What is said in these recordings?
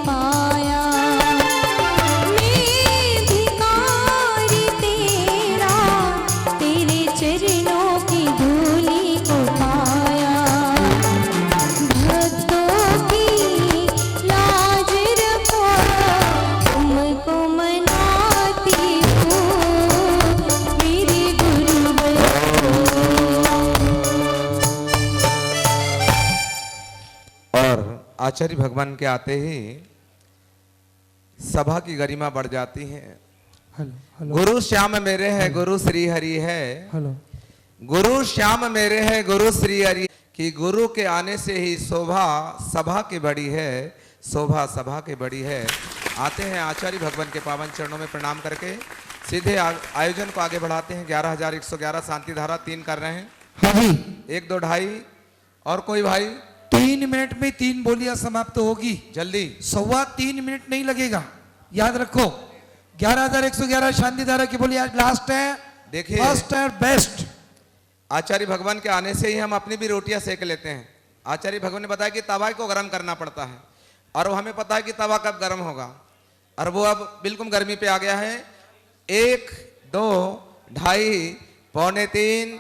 पाया। मैं भिखारी तेरा, तेरे चरणों की धूली को पाया। भक्तों की लाज रखो, तुमको मनाती हूँ मेरे गुरुवर। और आचार्य भगवान के आते ही सभा की गरिमा बढ़ जाती है। हेलो गुरु श्याम मेरे है, गुरु श्री हरि है। हेलो। गुरु श्याम मेरे है, गुरु श्री हरि। कि गुरु के आने से ही शोभा सभा की बड़ी है, शोभा सभा की बड़ी है। आते हैं आचार्य भगवान के पावन चरणों में प्रणाम करके सीधे आयोजन को आगे बढ़ाते हैं। 11,111 शांति धारा 3 कर रहे हैं। हाँ जी, 1, 2, ढाई। और कोई भाई 3 मिनट में 3 बोलियां समाप्त होगी। जल्दी 3.25 मिनट नहीं लगेगा, याद रखो। 11,111 शांति धारा की बोली आज लास्ट है। देखिए, फर्स्ट है बेस्ट। आचार्य भगवान के आने से ही हम अपनी भी रोटियां सेक लेते हैं। आचार्य भगवान ने बताया कि तवा को गर्म करना पड़ता है, और वो हमें पता है कि तवा कब गर्म होगा, और वो अब बिल्कुल गर्मी पे आ गया है। 1, 2, ढाई, पौने 3।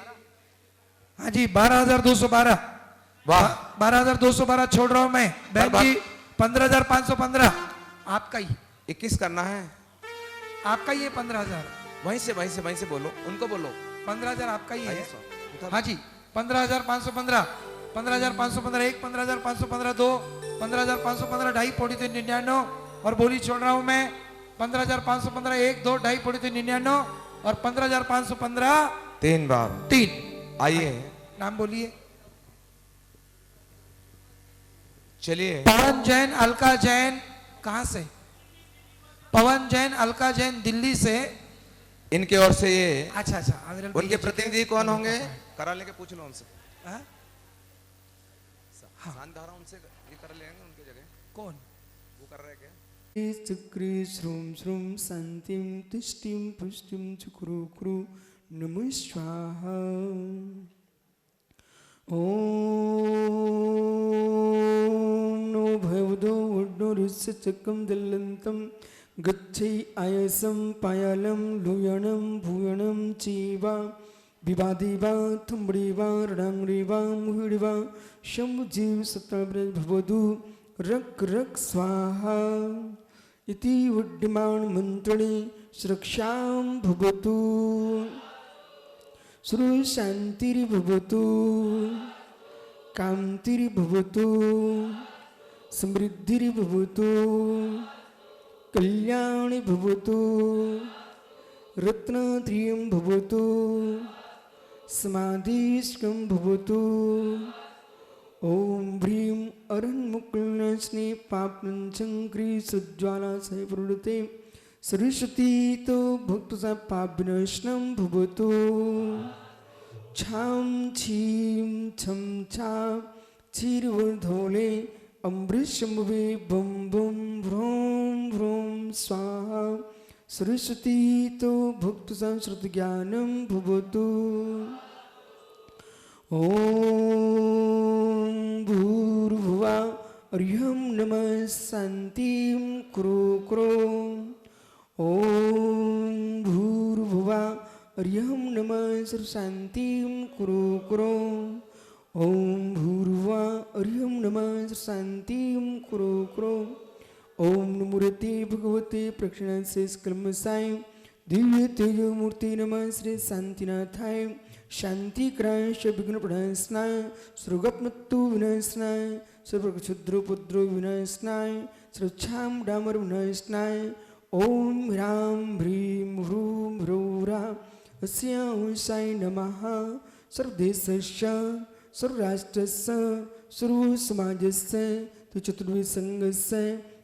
हाँ जी, 12,212। वाह, 12,212 छोड़ रहा हूं मैं। बहन जी 15,515 आपका ही। 21 करना है आपका ही है 15,000। वहीं से बोलो, उनको बोलो। 15,000 आपका ही है। 250। हाँ जी, 15,515, 15,515 1, 15,515 2, 15,515 ढाई, पौड़ी 399। और बोली छोड़ रहा हूं मैं 15,515 1, 2, ढाई, पौड़ी 399 और 15,515 3 बार 3। आइए, नाम बोलिए। चलिए। पवन जैन, अलका जैन कहां से? पवन जैन, अलका जैन दिल्ली से। इनके ओर से ये अच्छा अच्छा, उनके प्रतिनिधि कौन होंगे? करा लेके पूछ लो उनसे। हाँ? शानदार, उनसे ये कर लेंगे उनकी जगह। कौन वो कर रहे हैं क्या? चक्रे श्रूम श्रूम शांतिम तुष्टिम पुष्टिम चुक्रु क्रु नमः स्वाहा। ओम नो भवदो वड्डो रुस्य चक्रम दल्लंतम गच्छै आयसम पायालम लुयणम भूयणम चीवा विवादिवा थुम्बड़ीवा रडांगड़ीवा मुहिड़ीवा शंभुजीव सतब्रज भवदु रक रक स्वाहा इति विद्यमान मंत्रणे सुरक्षां भवतु श्रु शांतिर्भवतु कांतिर्भवतु समृद्धिर्भवतु कल्याणी भवतु रत्नत्रियं भवतु समाधिष्कं भवतु। ओम ह्रीं अरण्मुकुलनस्ने पापनचंक्री सुज्वाला से प्रवृत्ते सरस्वती तो भक्तसा पापविनाशनं भवतु। छां छीं छं छा क्षीरवर्धोले अमृतशंभवे बम बम भ्रों भ्रों स्वाहा सरस्वती तो भक्तसा श्रुतज्ञानं भवतु। ओम भूर्भुवः अर्यं नमः शान्तिं कुरु कुरु। ओम भूर्भुवः अर्यं नमः शान्तिं कुरु कुरु। ओम भूर्भुवः अर्यं नमः शान्तिं कुरु कुरु। ओम नमोते भगवते प्रक्षणशेषकल्मषाय दिव्य तेजो मूर्ति नमः श्री शांतिनाथाय शांति क्राश विघ्न प्रणाशनाय सर्वगमृत्यु विनाशनाय सर्वक्षुद्रोपुद्रो विनाशनाय सर्वक्षाम डामर विनाशनाय। ओम ह्रां ह्रीं ह्रूं ह्रौरा अस्याय नमः। सर्वदेशस्य सर्वराष्ट्रस्य सर्वसमाजस्य चतुर्विसङ्गस्य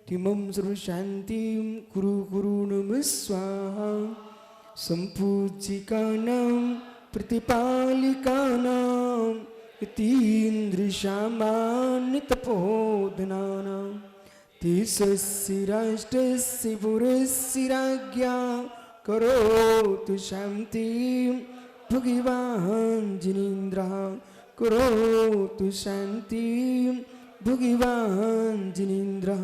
तिमं सर्वशान्तिं कुरु कुरु नमः स्वाहा। सम्पूजिकानां प्रतिपालिकानां यतीन्द्रसामान्यतपोधनानां देशस्य राष्ट्रस्य पुरस्य राज्ञा करोतु शान्तिं भगवान् जिनेन्द्रः करोतु शान्तिं भगवान् जिनेन्द्रः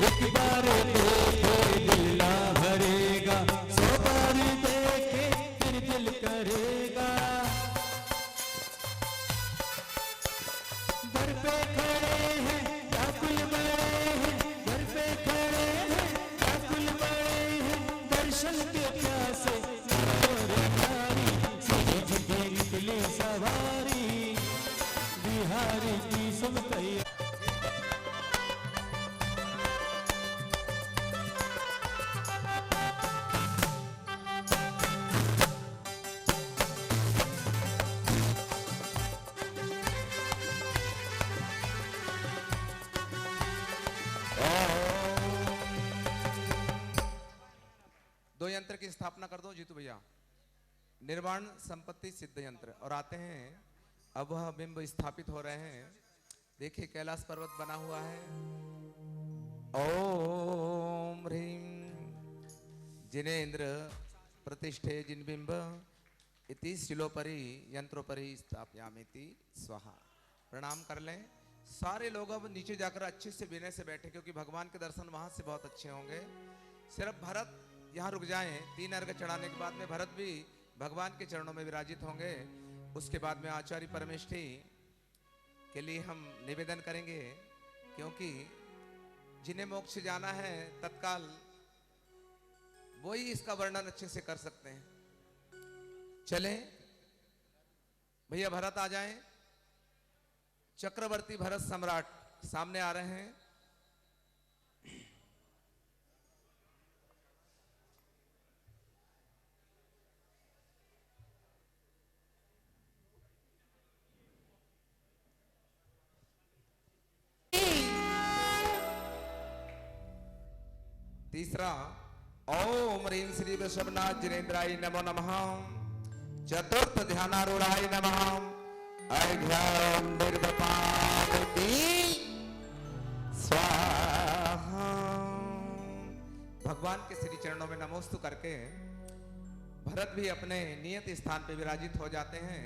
एक बार देखे दिल ना भरेगा, 100 बार देखे फिर दिल करेगा। दर पे खड़े हैं व्याकुल बड़े हैं, दर पे खड़े हैं व्याकुल बड़े हैं, दर्शन के प्यासे और नारी, समझ के निकली सवारी, बिहारी की सब तैयारी। दो यंत्र की स्थापना कर दो जीतू भैया। निर्वाण संपत्ति सिद्ध यंत्र। और आते हैं, अब वह बिंब स्थापित हो रहे हैं। देखिए कैलाश पर्वत बना हुआ है। ओम ह्रीम जिनेन्द्र प्रतिष्ठे जिनबिंब इति शिलोपरि यंत्रोपरि स्थापयामिति स्वाहा। प्रणाम कर लें सारे लोग। अब नीचे जाकर अच्छे से विनय से बैठे, क्योंकि भगवान के दर्शन वहां से बहुत अच्छे होंगे। सिर्फ भरत यहाँ रुक जाएं। 3 अर्घ चढ़ाने के बाद में भरत भी भगवान के चरणों में विराजित होंगे। उसके बाद में आचार्य परमेष्ठी के लिए हम निवेदन करेंगे, क्योंकि जिन्हें मोक्ष जाना है तत्काल वही इसका वर्णन अच्छे से कर सकते हैं। चले भैया भरत आ जाएं। चक्रवर्ती भरत सम्राट सामने आ रहे हैं। तीसरा ओम ह्रीं श्री वृषभनाथ जिनेन्द्राय नमो नमः। चतुर्थ ध्यानारूढ़ाय नमः। अर्घ्यं निर्वपामि स्वाहा। भगवान के श्री चरणों में नमोस्तु करके भरत भी अपने नियत स्थान पर विराजित हो जाते हैं।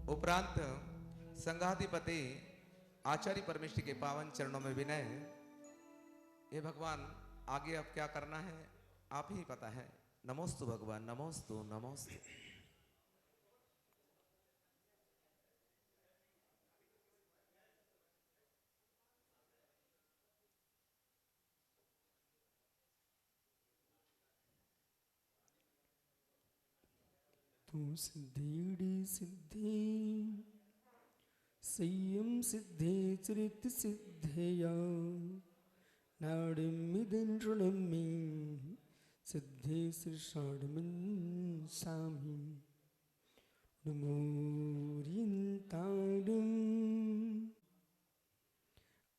उपरांत संघाधिपति आचार्य परमेष्ठी के पावन चरणों में विनय। ये भगवान आगे अब क्या करना है आप ही पता है। नमोस्तु भगवान, नमोस्तु नमोस्तु। तू सिद्धेड़ी सिद्धे संयम सिद्धे चरित सिद्धेया नाड़मिदं ऋणमि सिद्धे श्रीषाढमं सामि नमोरियंताडम।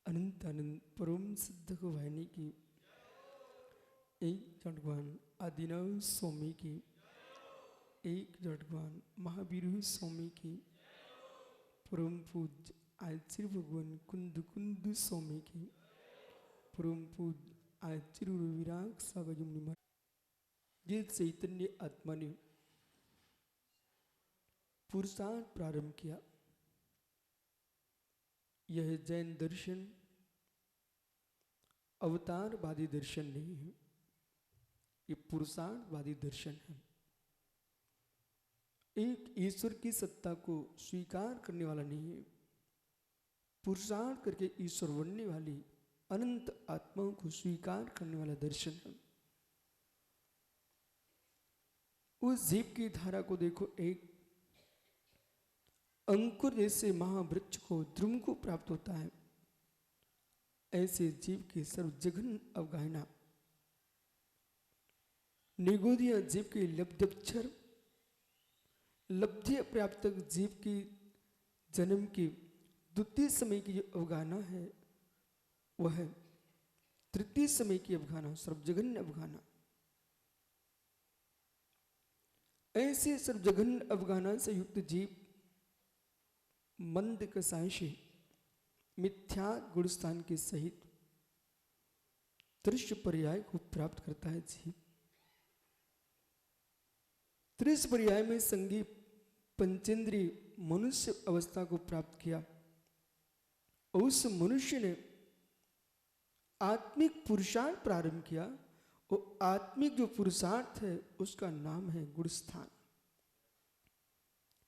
अनंत अनंत परम सिद्ध वाहिनी की एक जटवान आदिनाथ स्वामी की, एक जटवान महावीर स्वामी की, परम पूज्य आचार्य भगवान कुंद कुंद स्वामी की, परम पूज्य आचार्य विराग सागर मुनि महाराज। जिस चैतन्य आत्मा ने पुरुषार्थ प्रारंभ किया, यह जैन दर्शन अवतारवादी दर्शन नहीं है, ये पुरुषार्थवादी दर्शन है। एक ईश्वर की सत्ता को स्वीकार करने वाला नहीं है, पुरुषार्थ करके ईश्वर बनने वाली अनंत आत्माओं को स्वीकार करने वाला दर्शन है। उस जीव की धारा को देखो, एक अंकुर जैसे महावृक्ष को ध्रुव को प्राप्त होता है, ऐसे जीव की सर्व जघन अवगाहना निगोदिया जीव की लब्ध्यक्षर लब्धि प्राप्त जीव की जन्म की द्वितीय समय की जो अवगाहना है वह है तृतीय समय की अवगाहना, सर्वजघन्य अवगाहना। ऐसे सर्वजघन्य अवगाहना से युक्त जीव मंद कसायशी मिथ्या गुणस्थान के सहित दृश्य पर्याय को प्राप्त करता है। जीव दृश्य पर्याय में संगीत पंचेंद्रीय मनुष्य अवस्था को प्राप्त किया। उस मनुष्य ने आत्मिक पुरुषार्थ प्रारंभ किया। वो आत्मिक जो पुरुषार्थ है उसका नाम है गुणस्थान।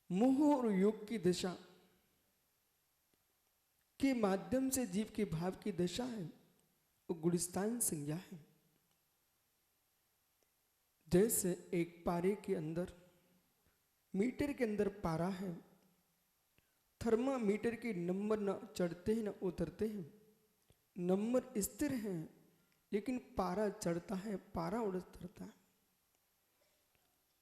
मोह और योग की दशा के माध्यम से जीव के भाव की दशा है, वो गुणस्थान संज्ञा है। जैसे एक पारे के अंदर, मीटर के अंदर पारा है, थर्मामीटर के नंबर न चढ़ते हैं न उतरते हैं, नंबर स्थिर हैं, लेकिन पारा चढ़ता है, पारा उतरता है।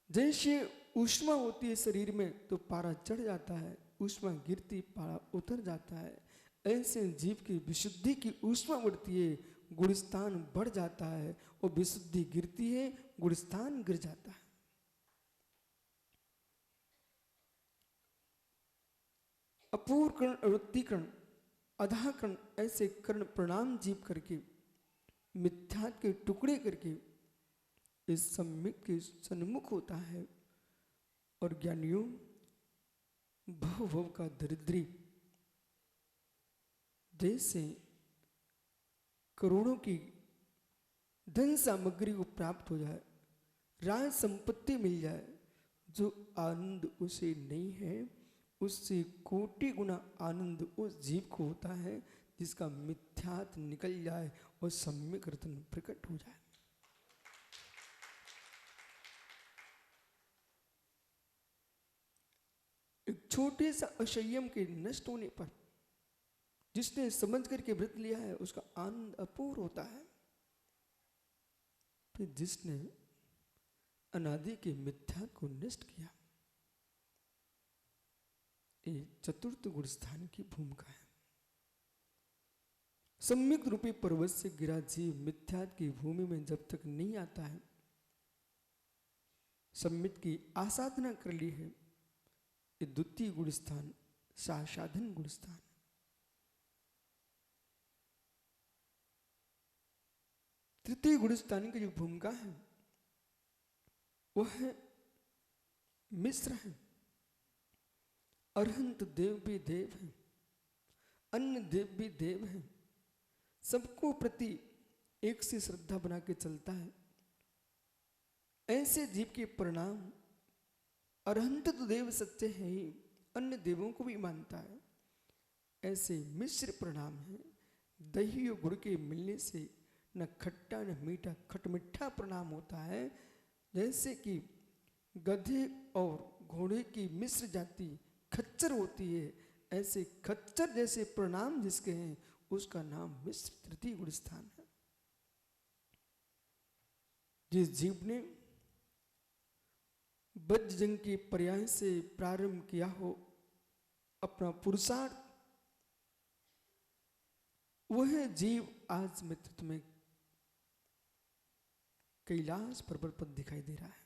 जैसे ऊष्मा होती है शरीर में तो पारा चढ़ जाता है, ऊष्मा गिरती पारा उतर जाता है। ऐसे जीव की विशुद्धि की ऊष्मा बढ़ती है, गुणस्थान बढ़ जाता है, और विशुद्धि गिरती है, गुणस्थान गिर जाता है। अपूर्व कर्ण, अवृत्तिकरण, अधाकरण, ऐसे कर्ण प्रणाम जीव करके, मिथ्या के टुकड़े करके इस सम्यक के सन्मुख होता है। और ज्ञानियों भव भव का दरिद्री जैसे करोड़ों की धन सामग्री को प्राप्त हो जाए, राज संपत्ति मिल जाए, जो आनंद उसे नहीं है, उससे कोटि गुना आनंद उस जीव को होता है जिसका मिथ्यात्व निकल जाए और सम्यक रतन प्रकट हो जाए। एक छोटे सा असंयम के नष्ट होने पर जिसने समझ करके व्रत लिया है उसका आनंद अपूर्व होता है। फिर जिसने अनादि के मिथ्या को नष्ट किया, ये चतुर्थ गुण स्थान की भूमिका है। सम्यक रूपी पर्वत से गिरा जीव मिथ्या की भूमि में जब तक नहीं आता है, सम्मित की आसाधना कर ली है, ये द्वितीय गुण स्थान साधन गुण स्थान। तृतीय गुण स्थान की जो भूमिका है वह है मिश्र है, अरहंत देव भी देव है, अन्य देव भी देव है, सबको प्रति एक सी श्रद्धा बना के चलता है। ऐसे जीव के परिणाम, अरहंत तो देव सत्य है ही, अन्य देवों को भी मानता है। ऐसे मिश्र परिणाम है। दही और गुड़ के मिलने से न खट्टा न मीठा, खटमिठा परिणाम होता है। जैसे कि गधे और घोड़े की मिश्र जाति खच्चर होती है, ऐसे खच्चर जैसे परिणाम जिसके हैं उसका नाम मिश्र तृतीय गुण स्थान है। जिस जीव ने वज्रजंग के पर्याय से प्रारंभ किया हो अपना पुरुषार्थ, वह जीव आज मित्रत्व में कैलाश पर्वत पर दिखाई दे रहा है।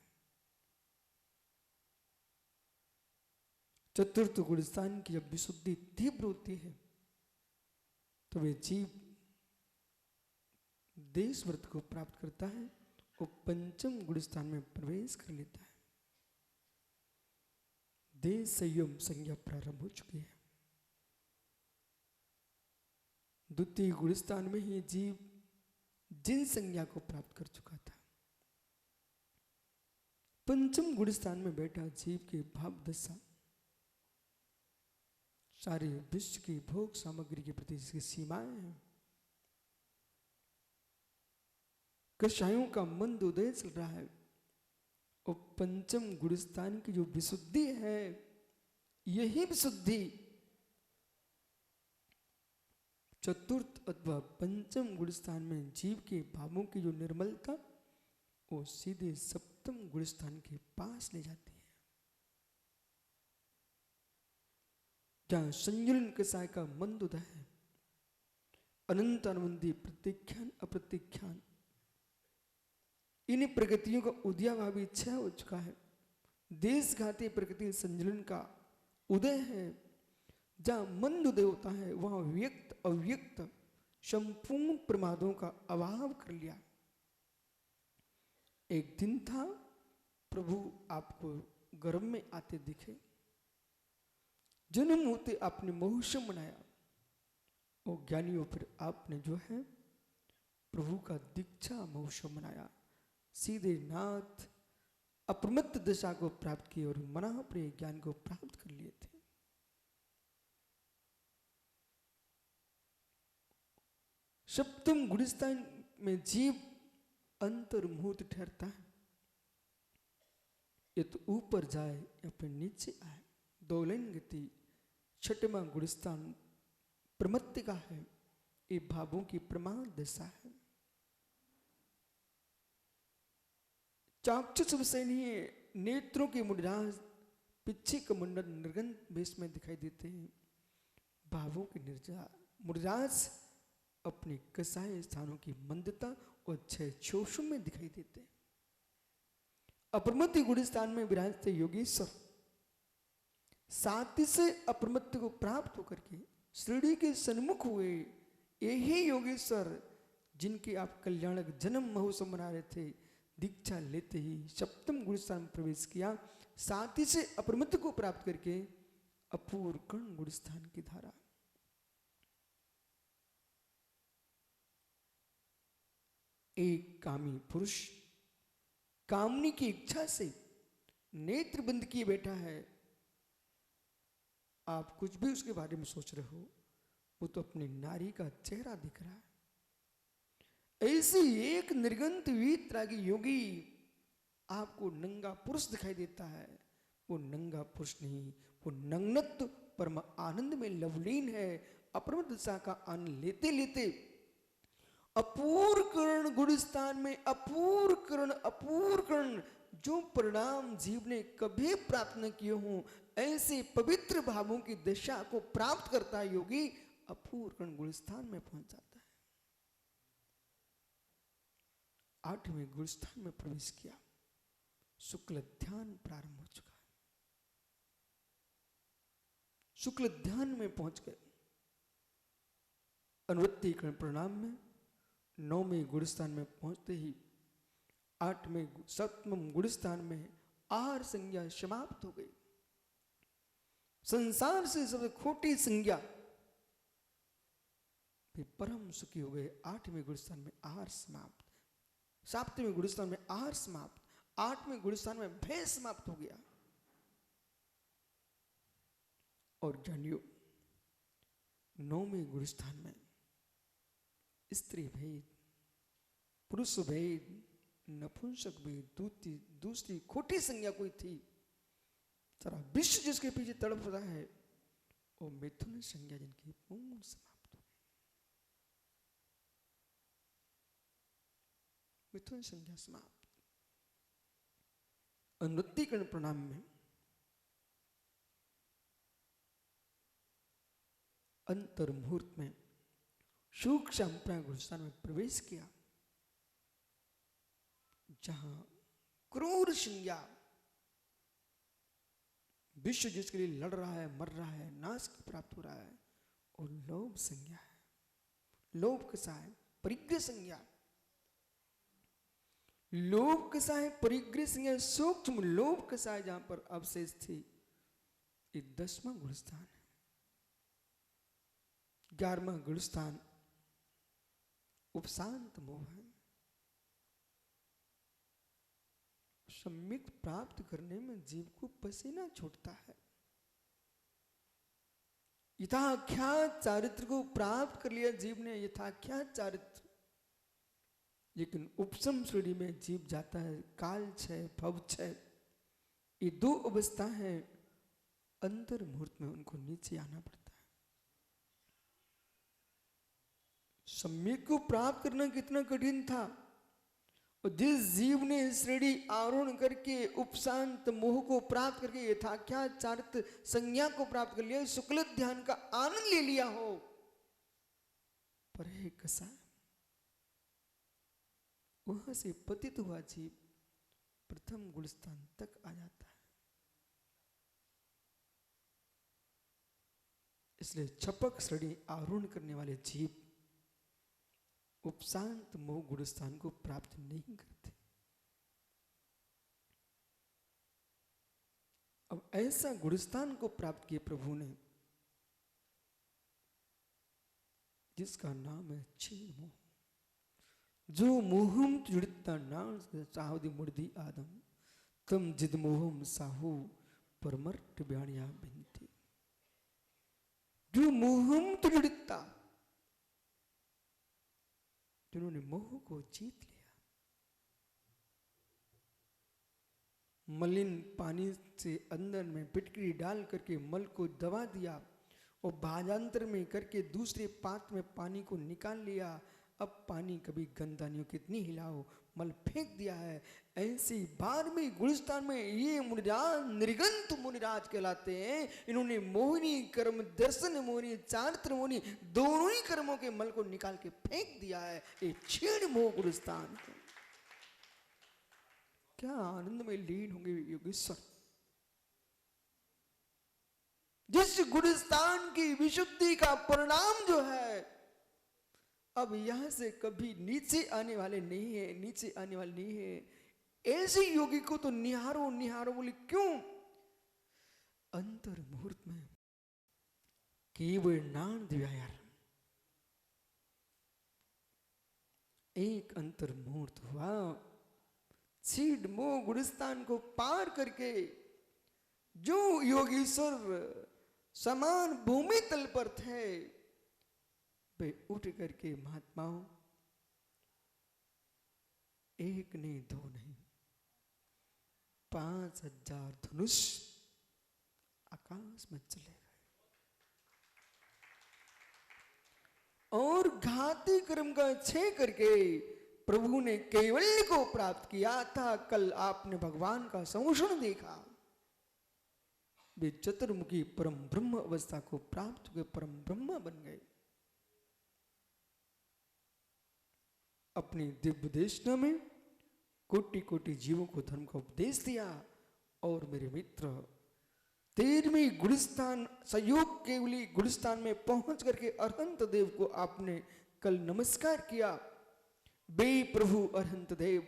चतुर्थ गुण स्थान की जब विशुद्धि तीव्र होती है तो वे जीव देश व्रत को प्राप्त करता है और पंचम गुण स्थान में प्रवेश कर लेता है। देश संयम संज्ञा प्रारंभ हो चुकी है। द्वितीय गुण स्थान में ही जीव जिन संज्ञा को प्राप्त कर चुका था। पंचम गुण स्थान में बैठा जीव के भाव दशा सारे विश्व की भोग सामग्री के प्रति इसकी सीमाएं हैं। कषायों का मंद उदय चल रहा है और पंचम गुण स्थान की जो विशुद्धि है, यही विशुद्धि चतुर्थ अथवा पंचम गुण स्थान में जीव के भावों की जो निर्मलता वो सीधे सप्तम गुण स्थान के पास ले जाती है, जहां संजुलन कसाय का मंद उदय है। अनंत अनुबंधी प्रतीख्यान अप्रतीख्यान इन प्रगतियों का उदयाभावी क्षय हो चुका है। देश घाती प्रकृति संजुलन का उदय है। जहां मंद उदय होता है वहां व्यक्त अव्यक्त संपूर्ण प्रमादों का अभाव कर लिया। एक दिन था प्रभु आपको गर्भ में आते दिखे, जन्म होते आपने महोत्सव मनाया और ज्ञानियों पर आपने जो है प्रभु का दीक्षा महोत्सव मनाया। सीधे नाथ अप्रमत्त दशा को प्राप्त किए और मना प्रिय ज्ञान को प्राप्त कर लिए थे। सप्तम गुणस्थान में जीव अंतर्मुहूर्त ठहरता है। ये तो ऊपर जाए या फिर नीचे आए, दोलन गति। छठवां गुणस्थान प्रमत्ति का है, ये भावों की प्रमाण दशा है। चाक्षुष विषयनीय नेत्रों के मुद्रास, पिछे का मुंडन निर्गंध वेश में दिखाई देते हैं। भावों की मुद्रास अपने कसाय स्थानों की मंदता और छह छोषों में दिखाई देते हैं। अप्रमत्ति गुणस्थान में विराजते योगेश्वर साथी से अप्रमत्ति को प्राप्त होकर के श्रीडी के सन्मुख हुए। यही योगेश्वर जिनके आप कल्याणक जन्म महोत्सव मना रहे थे, दीक्षा लेते ही सप्तम गुणस्थान में प्रवेश किया। साथी से अप्रमत्ति को प्राप्त करके अपूर्व कर्ण गुणस्थान की धारा। एक कामी पुरुष कामनी की इच्छा से नेत्र बंद किए बैठा है। आप कुछ भी उसके बारे में सोच रहे हो, वो तो अपनी नारी का चेहरा दिख रहा है। ऐसी एक निर्गंत वीतरागी योगी आपको नंगा पुरुष दिखाई देता है। वो नंगा पुरुष नहीं, वो नग्नत्व परम आनंद में लवलीन है। अप्रमत्त दशा का आनंद लेते लेते अपूर्व कर्ण गुणस्थान में अपूर्व कर्ण जो परिणाम जीव ने कभी प्राप्त न किए हों, ऐसे पवित्र भावों की दशा को प्राप्त करता है योगी। अपूर्व कर्ण गुणस्थान में पहुंच जाता है। 8वें गुणस्थान में प्रवेश किया, शुक्ल ध्यान प्रारंभ हो चुका है। शुक्ल ध्यान में पहुंच गए। अनुवृत्ति कर्ण प्रणाम में 9वें गुणस्थान में पहुंचते ही 8वें 7वें गुणस्थान में आहार संज्ञा समाप्त हो गई। संसार से सबसे खोटी संज्ञा फिर परम सुखी हो गए। 8वें गुणस्थान में आहार समाप्त, 7वें गुणस्थान में आहार समाप्त, 8वें गुणस्थान में भय समाप्त हो गया। और जानियो 9वें गुणस्थान में स्त्री भेद, पुरुष भेद, नपुंसक भेद, दूसरी खोटी संज्ञा कोई थी। सारा विश्व जिसके पीछे तड़प रहा है, वो मिथुन संज्ञा जिनकी पूर्ण समाप्त हो गई। मिथुन संज्ञा समाप्त। अनुवृत्ति कर्ण प्रणाम में अंतर मुहूर्त में सूक्ष्म गुणस्थान में प्रवेश किया, जहां क्रूर संज्ञा विश्व जिसके लिए लड़ रहा है, मर रहा है, नाश प्राप्त हो रहा है, और लोभ संज्ञा है। लोभ कैसा है? परिग्रह संज्ञा। लोभ कैसा है? परिग्रह संज्ञा। सूक्ष्म लोभ कैसा है? जहां पर अवशेष थी, ये 10वां गुणस्थान है। 11वां गुणस्थान उपशांत मोह है। सम्यक प्राप्त करने में जीव को पसीना छूटता है। यथाख्यात चारित्र को प्राप्त कर लिया जीव ने, यथाख्यात चारित्र। लेकिन उपशम श्रेणी में जीव जाता है काल क्षय, भव क्षय। ये 2 अवस्था है, अंतर मुहूर्त में उनको नीचे आना पड़ता है। सम्यक को प्राप्त करना कितना कठिन था, और जिस जीव ने श्रेणी आरोहण करके उपशांत मोह को प्राप्त करके यथाख्यात चारित्र संज्ञा को प्राप्त कर लिया, शुक्ल ध्यान का आनंद ले लिया हो, पर है कैसा? वहां से पतित हुआ जीव प्रथम गुणस्थान तक आ जाता है। इसलिए छपक श्रेणी आरोहण करने वाले जीव उपशांत मोह गुणस्थान को प्राप्त नहीं करते। अब ऐसा गुणस्थान को प्राप्त किए प्रभु ने, जिसका नाम है क्षीण मोह। जो मोहम जुड़ता नाण साहुदी मुर्दी आदम तम जिद मोहम साहू परमर्ट ब्याणिया बिनती। जो मोहम जुड़ता, जिन्होंने मोह को जीत लिया, मलिन पानी से अंदर में पिटकरी डाल करके मल को दबा दिया और भाजांतर में करके दूसरे पात्र में पानी को निकाल लिया। अब पानी कभी गंदा नहीं हो, कितनी हिलाओ, मल फेंक दिया है। ऐसी बार में गुलिस्तान में ये मुनिराज निर्गंत मुनिराज कहलाते हैं। इन्होंने मोहिनी कर्म, दर्शन मोहिनी, चारित्र मोहिनी, दोनों ही कर्मों के मल को निकाल के फेंक दिया है। ये छेड़ मोह गुलिस्तान को, क्या आनंद में लीन होंगे योगेश्वर। जिस गुलिस्तान की विशुद्धि का परिणाम जो है, अब यहां से कभी नीचे आने वाले नहीं है, नीचे आने वाले नहीं है। ऐसे योगी को तो निहारो निहारो, बोले क्यों? अंतर मुहूर्त में केवल नाम दिया यार, एक अंतर मुहूर्त हुआ, छीड मोह गुलिस्तान को पार करके जो योगीश्वर समान भूमि तल पर थे, वे उठ करके महात्माओं एक नहीं, दो नहीं, 5000 धनुष आकाश में चले गए और घाती कर्म का क्षय करके प्रभु ने कैवल्य को प्राप्त किया था। कल आपने भगवान का संशोधन देखा, वे चतुर्मुखी परम ब्रह्म अवस्था को प्राप्त हुए परम ब्रह्म बन गए। अपनी दिव्य देशना में कोटि कोटि जीवों को धर्म का उपदेश दिया। और मेरे मित्र, 13वीं गुलिस्तान सहयोग केवली गुलिस्तान में पहुंच करके अरहंत देव को आपने कल नमस्कार किया। बे प्रभु अरहंत देव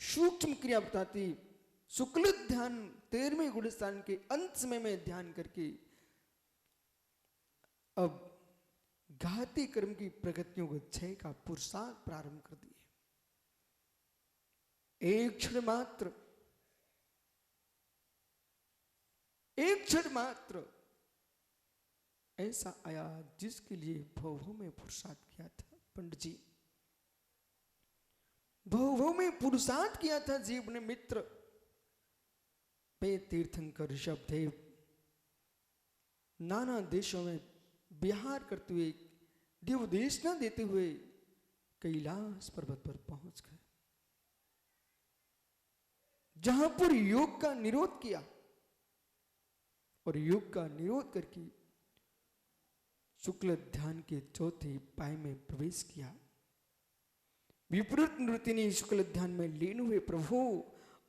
सूक्ष्म क्रिया बताती शुक्ल ध्यान 13वें गुलिस्तान के अंत समय में ध्यान करके अब घाती कर्म की प्रगतियों को क्षय का पुरुषार्थ प्रारंभ कर दिए। एक क्षण मात्र, एक क्षण मात्र ऐसा आया जिसके लिए भवों में पुरुषार्थ किया था। पंडित जी, भवों में पुरुषार्थ किया था जीव ने। मित्र, पे तीर्थंकर ऋषभ देव नाना देशों में विहार करते हुए, दिवदेशना देते हुए कैलाश पर्वत पर पहुंच गए, जहां पर योग का निरोध किया और योग का निरोध करके शुक्ल ध्यान के चौथे पाए में प्रवेश किया। विपरीत नृत्य ने शुक्ल ध्यान में लीन हुए प्रभु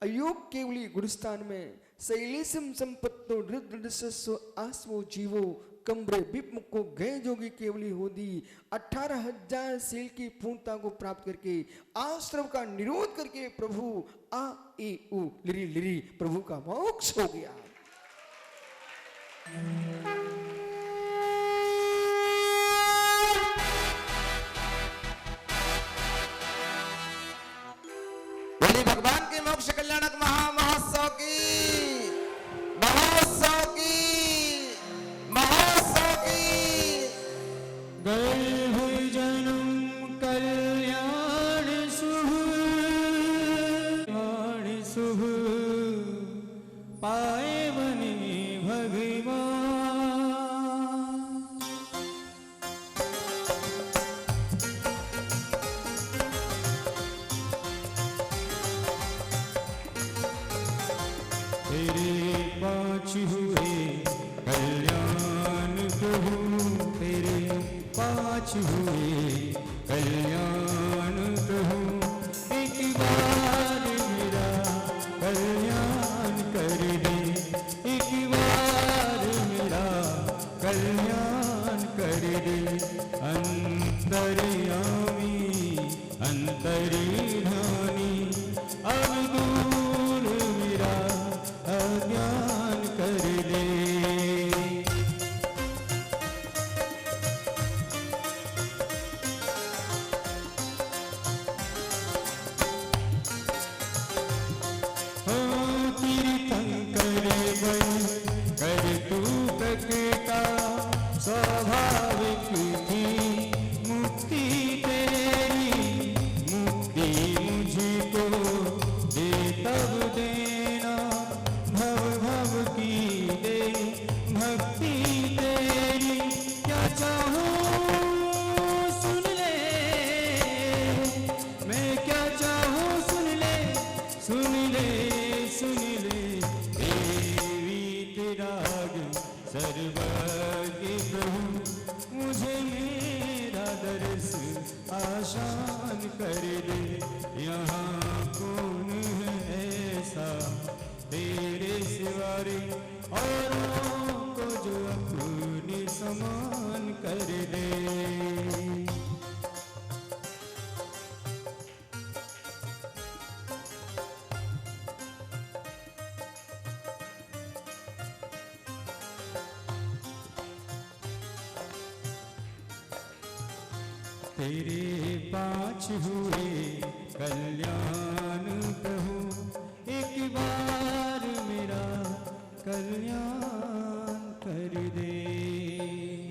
अयोग केवली गुरुस्थान में शैलेशम संपत्तो रुद्रस्व आस्मो जीवो कम्ब्रे विप को गए जोगी केवली हो दी। 18,000 शील की पूर्णता को प्राप्त करके आश्रम का निरोध करके प्रभु आ ए उ लिरी लिरी प्रभु का मोक्ष हो गया। बोली भगवान के मोक्ष कल्याणक महामहोत्सव की, महोत्सव की, महोत्सव की। गर्भ जन्म कल्याण शुभ, कल्याण शुभ पाए बने भगवान। तेरे पाँच हुए कल्याण प्रभु, तेरे पाँच हुए कल्याण प्रभु। एक बार मेरा कल्याण कर दे, एक बार मेरा कल्याण कर दे। अंतर्यामी अंतर्धानी अब दूर मेरा अज्ञान कर दे। यहाँ कौन है ऐसा तेरे सिवारे औरों को जो अपने समान कर दे। तेरे पाँच हुए कल्याण प्रभु, एक बार मेरा कल्याण कर दे।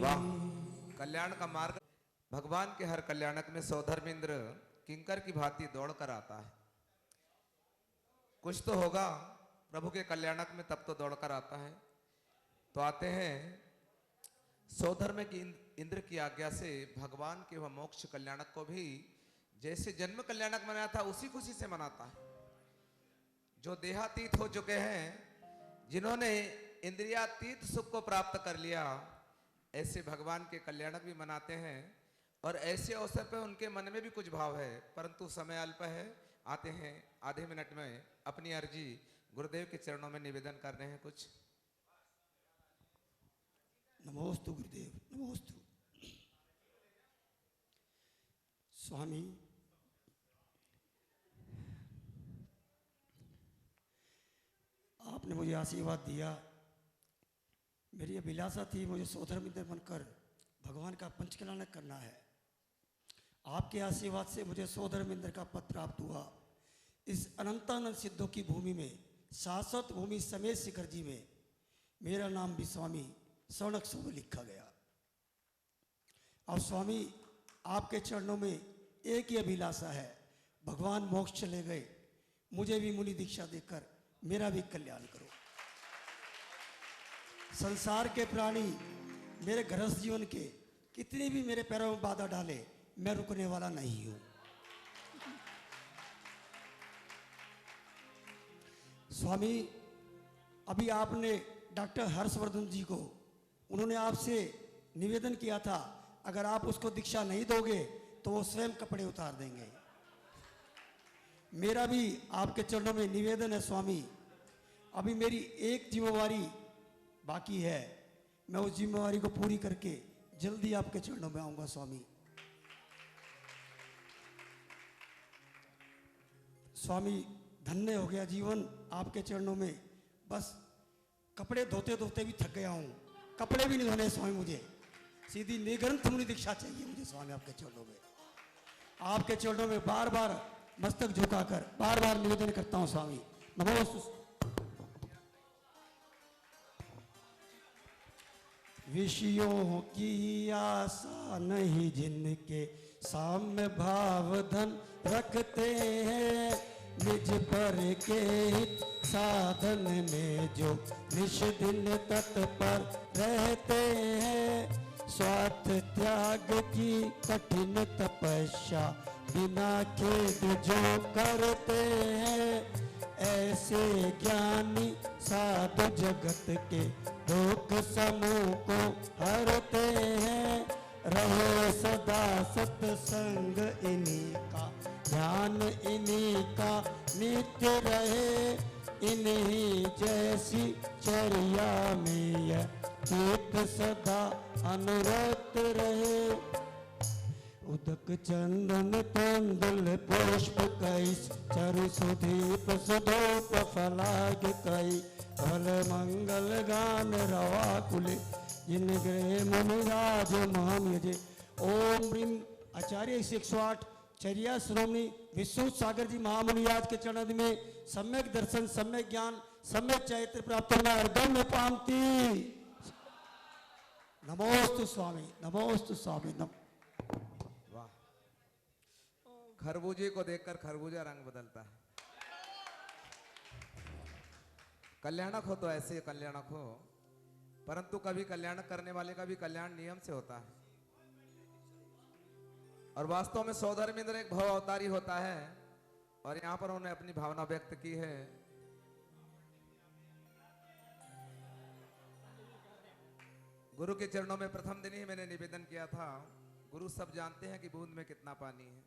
वाह, कल्याण का मार्ग भगवान के हर कल्याणक में सौधर्मेंद्र किंकर की भांति दौड़ कर आता है। कुछ तो होगा प्रभु के कल्याणक में, तब तो दौड़ कर आता है। तो आते हैं सौधर्म की इंद्र की आज्ञा से भगवान के वह मोक्ष कल्याणक को भी जैसे जन्म कल्याणक मनाया था उसी खुशी से मनाता है। जो देहातीत हो चुके हैं, जिन्होंने इंद्रियातीत सुख को प्राप्त कर लिया, ऐसे भगवान के कल्याणक भी मनाते हैं। और ऐसे अवसर पर उनके मन में भी कुछ भाव है, परंतु समय अल्प है। आते हैं आधे मिनट में अपनी अर्जी गुरुदेव के चरणों में निवेदन कर रहे हैं कुछ। नमोस्तु गुरुदेव, नमोस्तु। स्वामी, आपने मुझे आशीर्वाद दिया। मेरी अभिलाषा थी मुझे सौधर्मेंद्र बनकर भगवान का पंचकल्याणक करना है। आपके आशीर्वाद से मुझे सौधर्मेंद्र का पद प्राप्त हुआ। इस अनंतानंद सिद्धों की भूमि में, शाश्वत भूमि समेत शिखर जी में मेरा नाम भी स्वामी स्वर्णक्षर में लिखा गया। अब स्वामी, आपके चरणों में एक ही अभिलाषा है, भगवान मोक्ष चले गए, मुझे भी मुनि दीक्षा देकर मेरा भी कल्याण करो। संसार के प्राणी मेरे गृहस्थ जीवन के कितनी भी मेरे पैरों में बाधा डाले, मैं रुकने वाला नहीं हूं। स्वामी, अभी आपने डॉक्टर हर्षवर्धन जी को, उन्होंने आपसे निवेदन किया था, अगर आप उसको दीक्षा नहीं दोगे तो वो स्वयं कपड़े उतार देंगे। मेरा भी आपके चरणों में निवेदन है स्वामी, अभी मेरी एक जिम्मेवारी बाकी है, मैं उस जिम्मेवारी को पूरी करके जल्दी आपके चरणों में आऊंगा स्वामी। स्वामी, धन्य हो गया जीवन आपके चरणों में। बस कपड़े धोते धोते भी थक गया हूं, कपड़े भी नहीं धोने स्वामी, मुझे सीधी निग्रंथ मुनि दीक्षा चाहिए मुझे स्वामी आपके चरणों में। आपके चरणों में बार बार मस्तक झुकाकर बार बार निवेदन करता हूं स्वामी। नमोस्तु। विषयों की आशा नहीं जिनके साम्य भाव धन रखते हैं, निज पर के हित साधन में जो निश दिन तत्पर रहते हैं, स्वार्थ त्याग की कठिन तपस्या बिना खेद जो करते हैं, ऐसे ज्ञानी साधु जगत के दुख समूह को हरते हैं, रहे सदा सत्संग इन्हीं का, ध्यान इन्हीं का नित्य रहे, इन्हीं जैसी चर्या में यह चित्त सदा अनुरक्त रहे। उदक चंदन तंदुल पुष्प कैस, चरु सुधीप सुधोप फलाग कई, फल मंगल गान रवा कुले, जिन गृह मुनिराज महाम यजे। ओम ह्रीम आचार्य 108 चर्या श्रोमणी विश्व सागर जी महामुनि आज के चरण में सम्यक दर्शन, सम्यक ज्ञान, सम्यक चैत्र प्राप्त होना अर्गम में पामती। नमोस्तु स्वामी, नमोस्तु स्वामी। वाह, खरबूजे को देखकर खरबूजा रंग बदलता है। कल्याणक हो तो ऐसे कल्याणक हो, परंतु कभी कल्याण करने वाले का भी कल्याण नियम से होता है। और वास्तव में सौधर्मेंद्र एक भव अवतारी होता है, और यहां पर उन्होंने अपनी भावना व्यक्त की है। गुरु के चरणों में प्रथम दिन ही मैंने निवेदन किया था, गुरु सब जानते हैं कि बूंद में कितना पानी है।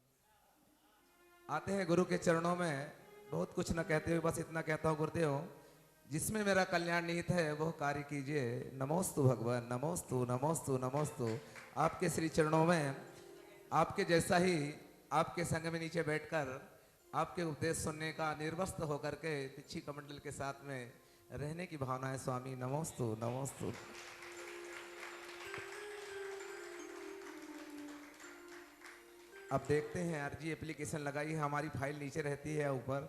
आते हैं गुरु के चरणों में। बहुत कुछ न कहते हुए बस इतना कहता हूँ गुरुदेव, जिसमें मेरा कल्याण निहित है वह कार्य कीजिए। नमोस्तु भगवान, नमोस्तु नमोस्तु नमोस्तु। आपके श्री चरणों में आपके जैसा ही आपके संग में नीचे बैठकर आपके उपदेश सुनने का, निर्वस्त्र होकर के तिच्छी कमंडल के साथ में रहने की भावना है स्वामी। नमोस्तु नमोस्तु। अब देखते हैं अर्जी एप्लीकेशन लगाई है, हमारी फाइल नीचे रहती है ऊपर।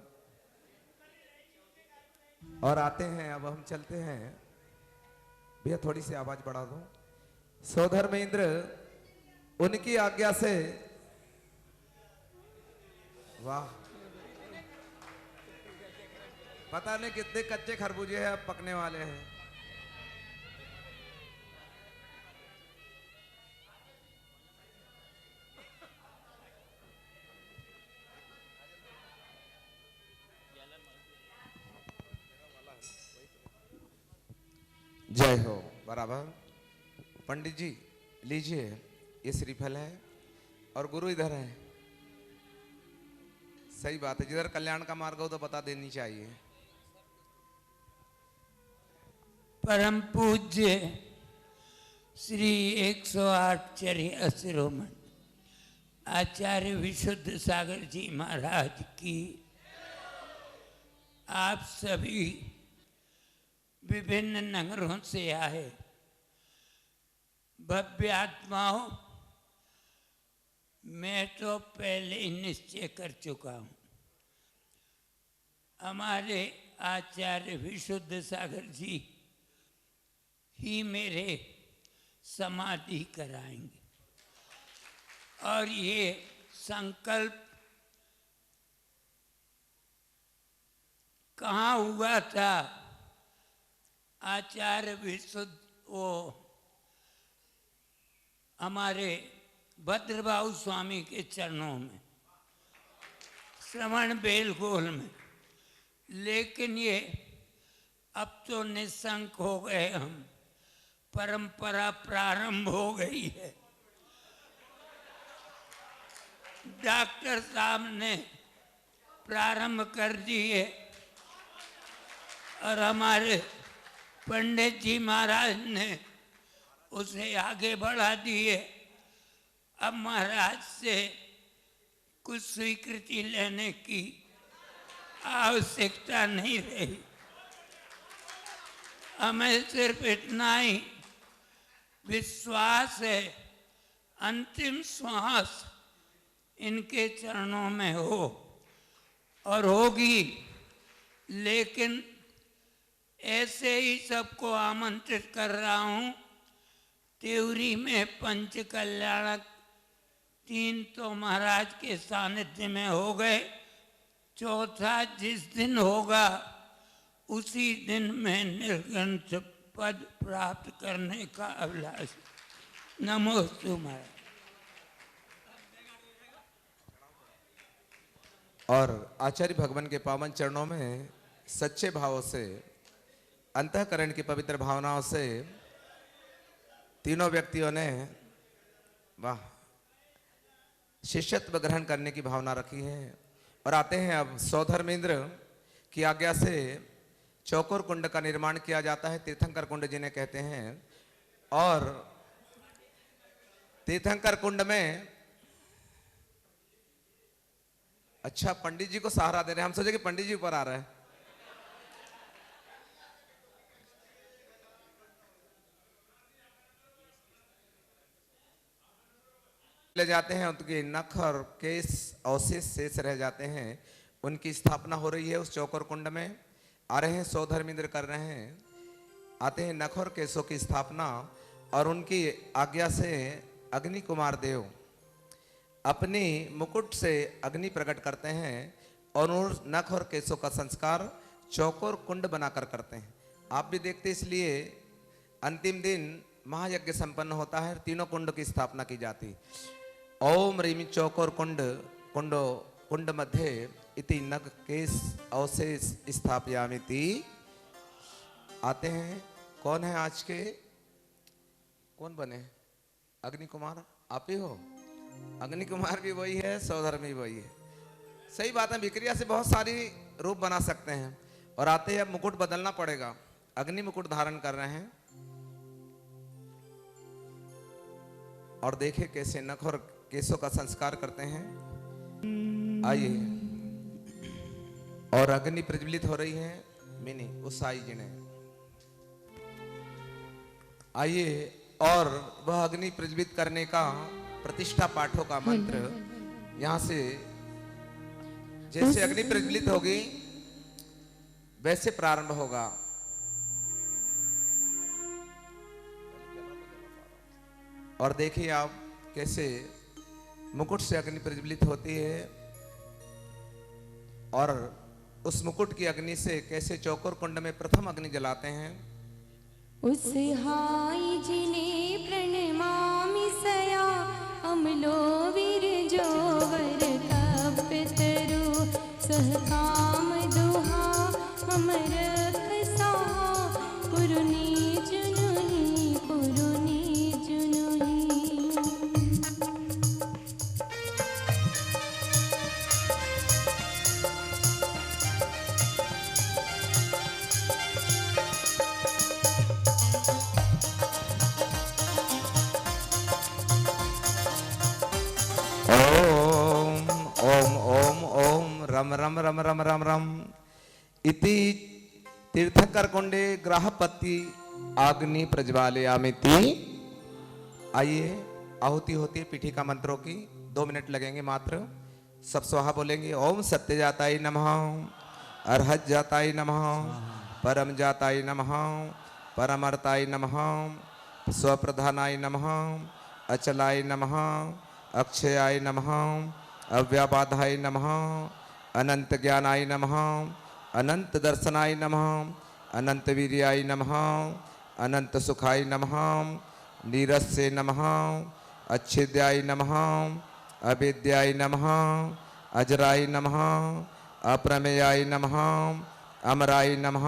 और आते हैं, अब हम चलते हैं। भैया थोड़ी सी आवाज बढ़ा दो। सौधर्मेंद्र उनकी आज्ञा से, वाह, पता नहीं कितने कच्चे खरबूजे हैं अब पकने वाले हैं। जय हो। बराबर। पंडित जी लीजिए, ये श्रीफल है और गुरु इधर है। सही बात है, जिधर कल्याण का मार्ग हो तो बता देनी चाहिए। परम पूज्य श्री 108 चर्या शिरोमणि आचार्य विशुद्ध सागर जी महाराज की, आप सभी विभिन्न नगरों से आए भव्य आत्माओं, मैं तो पहले ही निश्चय कर चुका हूँ, हमारे आचार्य विशुद्ध सागर जी ही मेरे समाधि कराएंगे। और ये संकल्प कहाँ हुआ था? आचार्य विशुद्ध वो हमारे भद्रबाहु स्वामी के चरणों में, श्रवण बेलगोल में। लेकिन ये अब तो निशंक हो गए हम, परंपरा प्रारंभ हो गई है। डॉक्टर साहब ने प्रारंभ कर दी है और हमारे पंडित जी महाराज ने उसे आगे बढ़ा दिए। अब महाराज से कुछ स्वीकृति लेने की आवश्यकता नहीं रही। हमें सिर्फ इतना ही विश्वास है, अंतिम श्वास इनके चरणों में हो और होगी। लेकिन ऐसे ही सबको आमंत्रित कर रहा हूँ। त्रिपुरी में पंच कल्याणक 3 तो महाराज के सानिध्य में हो गए, चौथा जिस दिन होगा उसी दिन में निर्गंथ पद प्राप्त करने का अभिलाष। नमोस्तु महाराज। और आचार्य भगवान के पावन चरणों में सच्चे भावों से, अंतःकरण की पवित्र भावनाओं से तीनों व्यक्तियों ने, वाह, शिष्यत्व ग्रहण करने की भावना रखी है। और आते हैं अब सौधर्मेंद्र की आज्ञा से चौकोर कुंड का निर्माण किया जाता है, तीर्थंकर कुंड जिन्हें कहते हैं। और तीर्थंकर कुंड में, अच्छा पंडित जी को सहारा दे रहे हैं, हम सोचे कि पंडित जी ऊपर आ रहे हैं। ले जाते हैं, उनके नख और केस अवशेष शेष रह जाते हैं। उनकी स्थापना हो रही है उस चौकोर कुंड में। आ रहे हैं सौधर्मेंद्र कर रहे हैं। आते हैं नख और केशों की स्थापना, और उनकी आज्ञा से अग्नि कुमार देव अपनी मुकुट से अग्नि प्रकट करते हैं और उन नख और केशों का संस्कार चौकोर कुंड बनाकर करते हैं। आप भी देखते, इसलिए अंतिम दिन महायज्ञ संपन्न होता है, तीनों कुंड की स्थापना की जाती। ओम रीम चौकोर कुंड कुंडो कुंड मध्य इति नख केश अवशेष स्थापयामिति। आते हैं, कौन है आज के, कौन बने? अग्नि कुमार आप ही हो? अग्नि कुमार भी वही है, सौधर्मी वही है। सही बात है, विक्रिया से बहुत सारी रूप बना सकते हैं। और आते ही अब मुकुट बदलना पड़ेगा, अग्नि मुकुट धारण कर रहे हैं। और देखिए कैसे नख और केशों का संस्कार करते हैं। आइए, और अग्नि प्रज्वलित हो रही है मिनी उस साई जी ने। आइए, और वह अग्नि प्रज्वलित करने का प्रतिष्ठा पाठों का मंत्र यहां से जैसे अग्नि प्रज्वलित होगी वैसे प्रारंभ होगा। और देखिए आप कैसे मुकुट से अग्नि प्रज्वलित होती है और उस मुकुट की अग्नि से कैसे चौकोर कुंड में प्रथम अग्नि जलाते हैं। उस हाई जिने प्रणमामि सया अमलो विरजोवर कपितरु सहकाम दुहा हमर खसा पुरुनी जुनुनी पुरुनी जुनुनी। ओम ओम ओम ओम रम रम रम रम रम रम इति तीर्थंकर कुंडे ग्राहपति अग्नि प्रज्वालयामिति। आइए, आहुति होती है पीठी का मंत्रों की, 2 मिनट लगेंगे मात्र। सब स्वाहा बोलेंगे। ओम सत्य जाताय नमः, अरहत जाताय नमः, परम जाताय नमः, परमर्ताय नमः, स्वप्रधानाय नमः, अचलाय नमः, अक्षयाय नमः, अव्याबाधाय नमः, अनंत ज्ञानाय नमः, अनंत दर्शनाय नमः, अनंत वीर्याय नमः, अनंत सुखाय नमः, नीरस्य नमः, अच्छेद्याय नमः, अवेद्याय नमः, अजराय नमः, अप्रमेयाय नमः, अमराय नमः,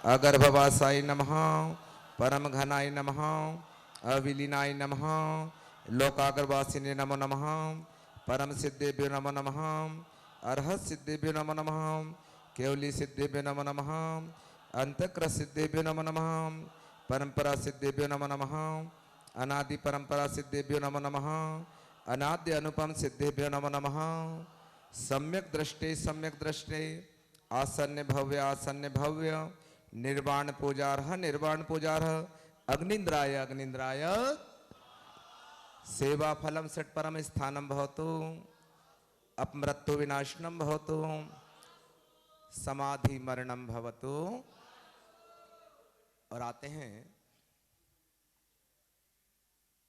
अगर्भवासाय नमः, परम घनाय नमः, अविलीनाय नमः, लोकाग्रवासिने नमो नमः, परम सिद्धेभ्यो नमो नमः, अर्हत सिद्धेभ्यो नमो नमः, केवली सिद्धेभ्यो नमो नमः, अंतक्र सिद्धेभ्यो नमो नमः, परंपरा सिद्धेभ्यो नमो नमः, अनादि परंपरा सिद्धेभ्यो नमो नमः, अनाद्य अनुपम सिद्धेभ्यो नमो नमः, सम्यक दृष्टे आसन्न भव्य निर्वाण पूजार्ह अग्निंद्राय सेवा फलम सट परम स्थानम भवतु, अपमृत्यु विनाशनम भवतु, समाधि मरणम भवतु। और आते हैं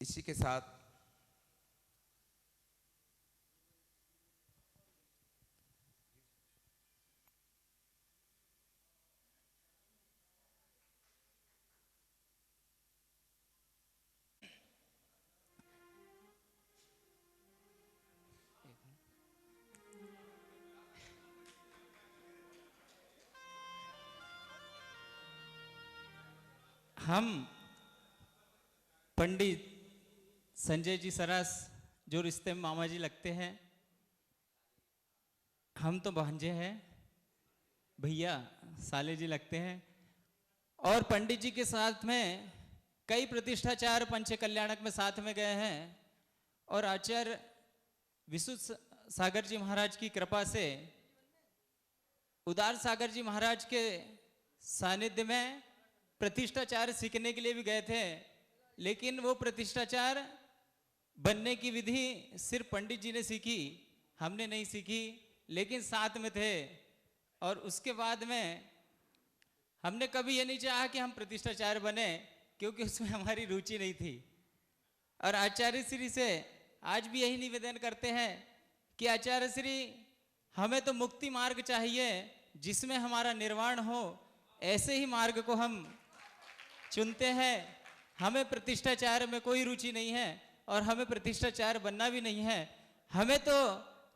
इसी के साथ हम पंडित संजय जी सरास जो रिश्ते में मामा जी लगते हैं, हम तो भांजे हैं, भैया साले जी लगते हैं। और पंडित जी के साथ में कई प्रतिष्ठाचार पंच कल्याणक में साथ में गए हैं। और आचार्य विशुद्ध सागर जी महाराज की कृपा से उदार सागर जी महाराज के सानिध्य में प्रतिष्ठाचार सीखने के लिए भी गए थे, लेकिन वो प्रतिष्ठाचार बनने की विधि सिर्फ पंडित जी ने सीखी, हमने नहीं सीखी, लेकिन साथ में थे। और उसके बाद में हमने कभी ये नहीं चाहा कि हम प्रतिष्ठाचार्य बने, क्योंकि उसमें हमारी रुचि नहीं थी। और आचार्य श्री से आज भी यही निवेदन करते हैं कि आचार्य श्री हमें तो मुक्ति मार्ग चाहिए जिसमें हमारा निर्वाण हो, ऐसे ही मार्ग को हम चुनते हैं। हमें प्रतिष्ठाचार में कोई रुचि नहीं है और हमें प्रतिष्ठाचार बनना भी नहीं है। हमें तो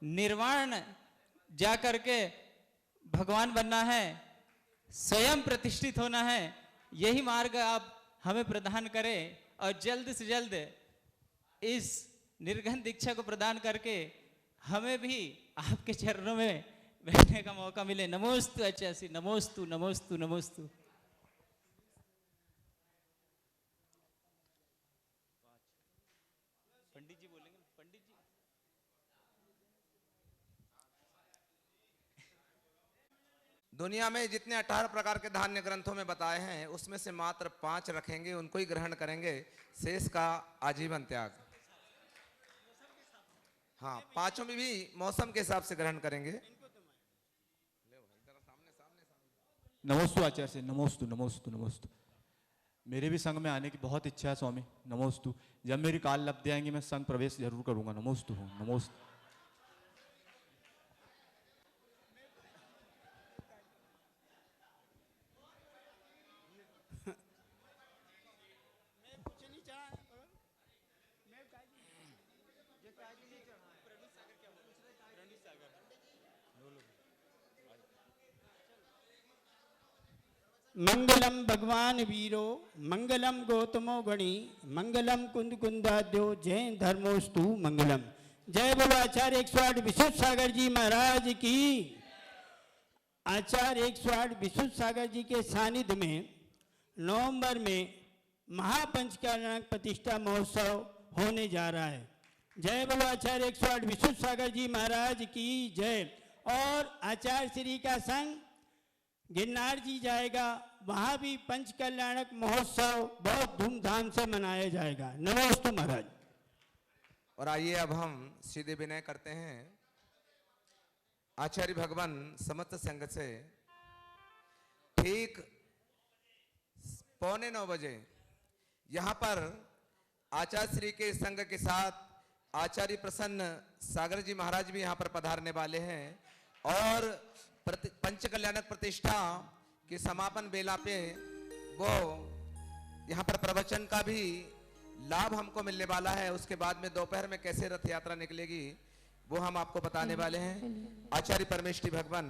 निर्वाण जा करके भगवान बनना है, स्वयं प्रतिष्ठित होना है। यही मार्ग आप हमें प्रदान करें और जल्द से जल्द इस निर्घन दीक्षा को प्रदान करके हमें भी आपके चरणों में बैठने का मौका मिले। नमोस्तु आचार्य, नमोस्तु नमोस्तु नमोस्तु। पंडित जी बोलेंगे, पंडित जी। दुनिया में जितने 18 प्रकार के धान्य ग्रंथों में बताए हैं उसमें से मात्र 5 रखेंगे, उनको ही ग्रहण करेंगे, शेष का आजीवन त्याग। हाँ, पांचों में भी मौसम के हिसाब से ग्रहण करेंगे। नमोस्तु आचार्य से, नमोस्तु नमोस्तु नमोस्तु। मेरे भी संघ में आने की बहुत इच्छा है स्वामी, नमोस्तु। जब मेरी काल लब्धि आएंगी मैं संघ प्रवेश जरूर करूंगा, नमोस्तु हूँ, नमोस्तु। मंगलम भगवान वीरो, मंगलम गौतमो गणी, मंगलम कुंद कुंदाद्यो, जय धर्मोस्तु मंगलम। जय बोलो आचार्य 108 विशुद्ध सागर जी महाराज की। आचार्य 108 विशुद्ध सागर जी के सानिध्य में नवंबर में महापंचकल्याण प्रतिष्ठा महोत्सव होने जा रहा है। जय बोलो आचार्य 108 विशुद्ध सागर जी महाराज की जय। और आचार्य श्री का संग गिरनार जी जाएगा, वहां भी पंच कल्याणक महोत्सव बहुत धूमधाम से मनाया जाएगा। नमोस्तु महाराज। और आइए अब हम सीधे विनय करते हैं आचार्य भगवान समस्त संघ से। ठीक 8:45 बजे यहां पर आचार्य श्री के संघ के साथ आचार्य प्रसन्न सागर जी महाराज भी यहां पर पधारने वाले हैं। और पंच कल्याणक प्रतिष्ठा के समापन बेला पे वो यहाँ पर प्रवचन का भी लाभ हमको मिलने वाला है। उसके बाद में दोपहर में कैसे रथ यात्रा निकलेगी वो हम आपको बताने वाले हैं। आचार्य परमेष्ठी भगवान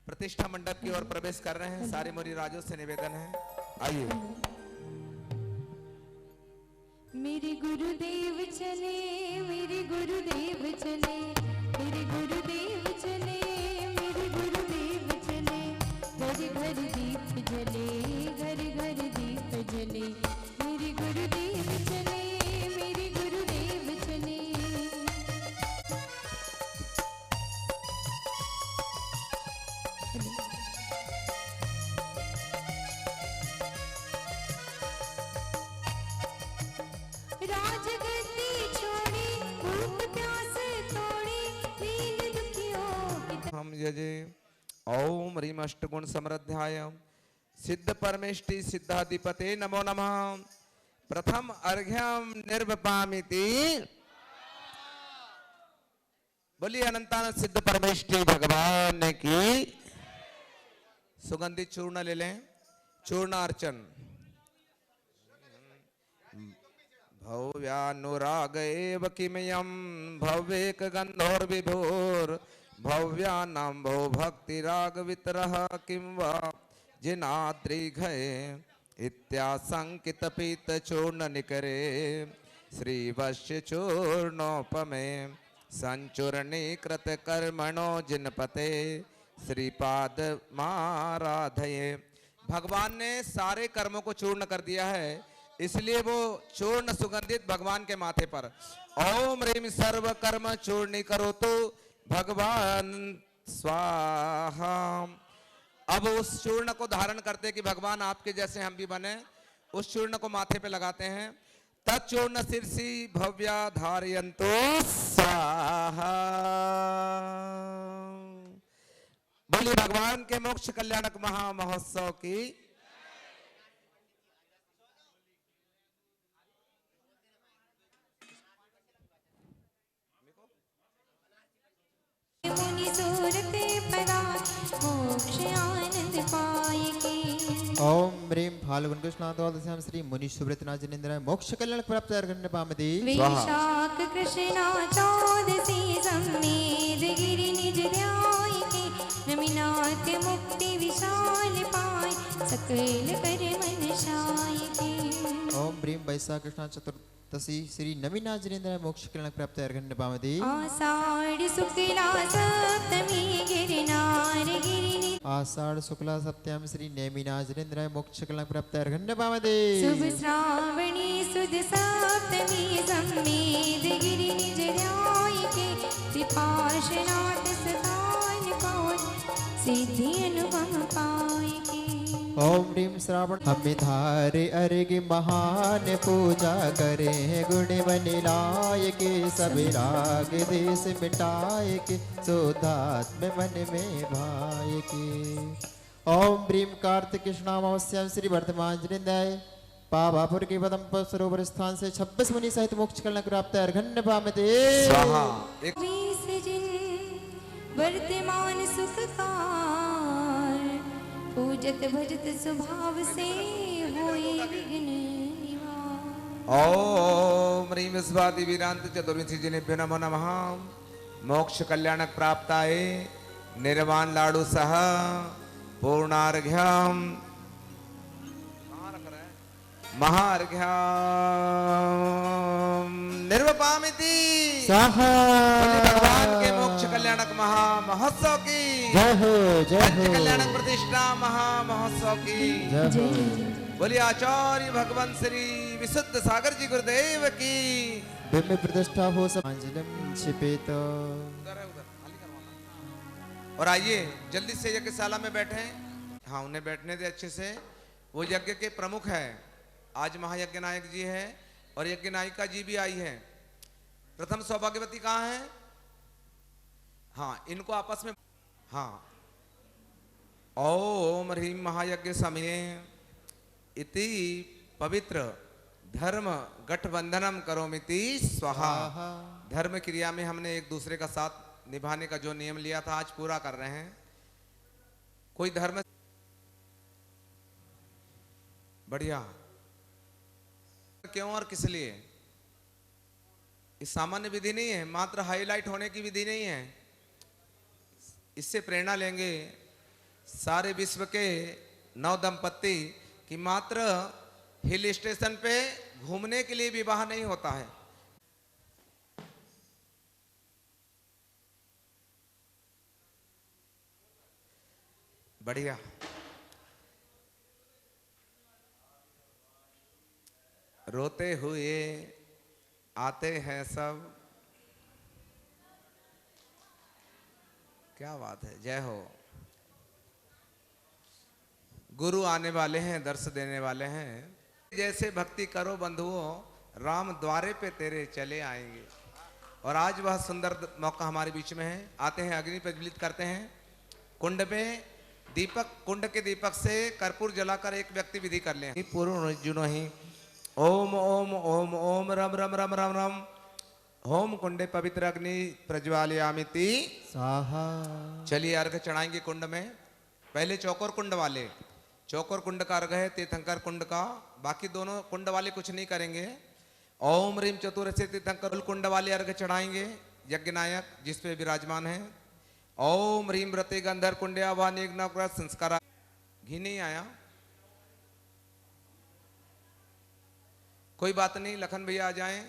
प्रतिष्ठा मंडप की ओर प्रवेश कर रहे हैं। सारे मोरी राजों से निवेदन है, आइए। मेरे गुरुदेव चले, मेरे गुरुदेव चले, मेरे गुरुदेव चले, मेरे गुरुदेव चले। घर घर दीप जले, घर घर दीप जले। मेरे गुरुदेव चले, मेरे गुरुदेव चले। राजगद्दी छोड़ी, भूख प्यास तोड़ी, दीन दुखियों की हम यजे ओम ह्रीम अष्टगुण समृद्धाय सिद्ध परमेष्टि सिद्धाधिपते नमो नमः। प्रथम अर्घ्यम निर्वपामिति। बोलिए अनंतानंद सिद्ध परमेष्टि भगवान की। सुगंधित चूर्ण ले लें, चूर्णार्चन। भव्यानुराग एव किमयं भव्येक गंधोर्विभोर भव्यानां भो भक्तिराग वितरः किं वा जिनाद्रिघये इत्यासंकित पीत चूर्ण निकरे श्रीवश्य चूर्णोपमे संचूर्णीकृत कर्मणो जिनपते श्रीपाद माराधये। भगवान ने सारे कर्मों को चूर्ण कर दिया है, इसलिए वो चूर्ण सुगंधित भगवान के माथे पर। ओम ह्रीम सर्व कर्म चूर्णी करो तो भगवान स्वाहा। अब उस चूर्ण को धारण करते कि भगवान आपके जैसे हम भी बने, उस चूर्ण को माथे पे लगाते हैं। तच्चूर्ण शीर्षि भव्या धारयंतो स्वाहा। बोलिए भगवान के मोक्ष कल्याणक महा महोत्सव की। मुनि सूरते पराय, मोक्ष आनंद पाए के। ओम ह्रीं फाल्गुन कृष्णाद्वादश्यां श्री मुनि सुब्रतनाथजिनेन्द्राय मोक्ष कल्याण प्राप्त अर्घण्य पामति। वैशाख कृष्णा चौदसी सम्मेद गिरि निज ध्याय के। नमिनाथ मुक्ति विशाल पाय, सकल कर मन शाय के। ओम ह्रीं वैशाख कृष्ण चतुर्थ तसी श्री नवीना जिनेन्द्र मोक्ष कल्याण प्राप्त अर्घन पावती आषाढ़ शुक्ला सप्तमी गिरनार गिरिनि आषाढ़ शुक्ला सप्तम श्री नेमिना जिनेन्द्र मोक्ष कल्याण प्राप्त अर्घन पावती शुभ श्रावणी सुद सप्तमी सम्मेद गिरिनि जराय के त्रिपार्श्वनाथ सदान पावन सिद्धि अनुपम पाय के ओम ह्रीम श्रावण हमें धारे अर्घ महान पूजा करे गुण बनिलाय के सब राग देश मिटाए के शुद्धात्म मन में भाय के ओम ह्रीम कार्तिक कृष्णामावस्याम श्री वर्धमान जिनेन्द्र पावापुर के पदम सरोवर स्थान से 26 मुनि सहित मोक्ष कल्याण प्राप्त अर्घन पावते स्वाहा। एक बीस जिन वर्तमान सुखकार पूजत भजत स्वभाव से होए विघ्न निवार। ओम ह्रीम स्वाति वीरांत चतुर्विंशी जिनेभ्यो नमो नमः। मोक्ष कल्याण प्राप्ताय निर्वाण लाडु सह पूर्णार्घ्यम महार्घ्यम निर्वपामिति स्वाहा। भगवान के मोक्ष कल्याणक महा महोत्सव की जय हो जय पंच हो कल्याणक प्रतिष्ठा महा महोत्सव की जय हो। बोलिए आचार्य भगवान श्री विशुद्ध सागर जी गुरुदेव की। बिम्ब प्रतिष्ठा हो समांजलम छिपेत। और आइए जल्दी से यज्ञशाला में बैठे। हाँ उन्हें बैठने दे अच्छे से। वो यज्ञ के प्रमुख है। आज महायज्ञ नायक जी है और यज्ञ नायिका जी भी आई है। प्रथम सौभाग्यवती कहाँ है? हाँ इनको आपस में हाँ। ओम ह्रीम महायज्ञ समय इति पवित्र धर्म गठबंधनम करोमिति स्वाहा। धर्म क्रिया में हमने एक दूसरे का साथ निभाने का जो नियम लिया था आज पूरा कर रहे हैं। कोई धर्म बढ़िया क्यों और किस लिए? इस सामान्य विधि नहीं है, मात्र हाईलाइट होने की विधि नहीं है। इससे प्रेरणा लेंगे सारे विश्व के 9 दंपत्ति कि मात्र हिल स्टेशन पे घूमने के लिए विवाह नहीं होता है। बढ़िया। रोते हुए आते हैं सब। क्या बात है, जय हो। गुरु आने वाले हैं, दर्श देने वाले हैं। जैसे भक्ति करो बंधुओं, राम द्वारे पे तेरे चले आएंगे। और आज वह सुंदर मौका हमारे बीच में है। आते हैं, अग्नि प्रज्वलित करते हैं। कुंड में दीपक, कुंड के दीपक से कर्पूर जलाकर एक व्यक्ति विधि कर ले। पूर्ण जुनो ही ओम ओम ओम ओम रम रम रम रम रम होम कुंडे पवित्र अग्नि प्रज्वालयामिति स्वाहा। चलिए अर्घ चढ़ाएंगे कुंड में। पहले चौकोर कुंड वाले, चौकोर कुंड का अर्घ है, तीर्थंकर कुंड का। बाकी दोनों कुंड वाले कुछ नहीं करेंगे। ओम रीम चतुर्दशी तीर्थंकर कुंड वाले अर्घ चढ़ाएंगे। यज्ञ नायक जिस पे विराजमान है। ओम रीम व्रते गंधर कुंड्या वानी संस्कार। घी नहीं आया, कोई बात नहीं, लखन भैया आ जाएं।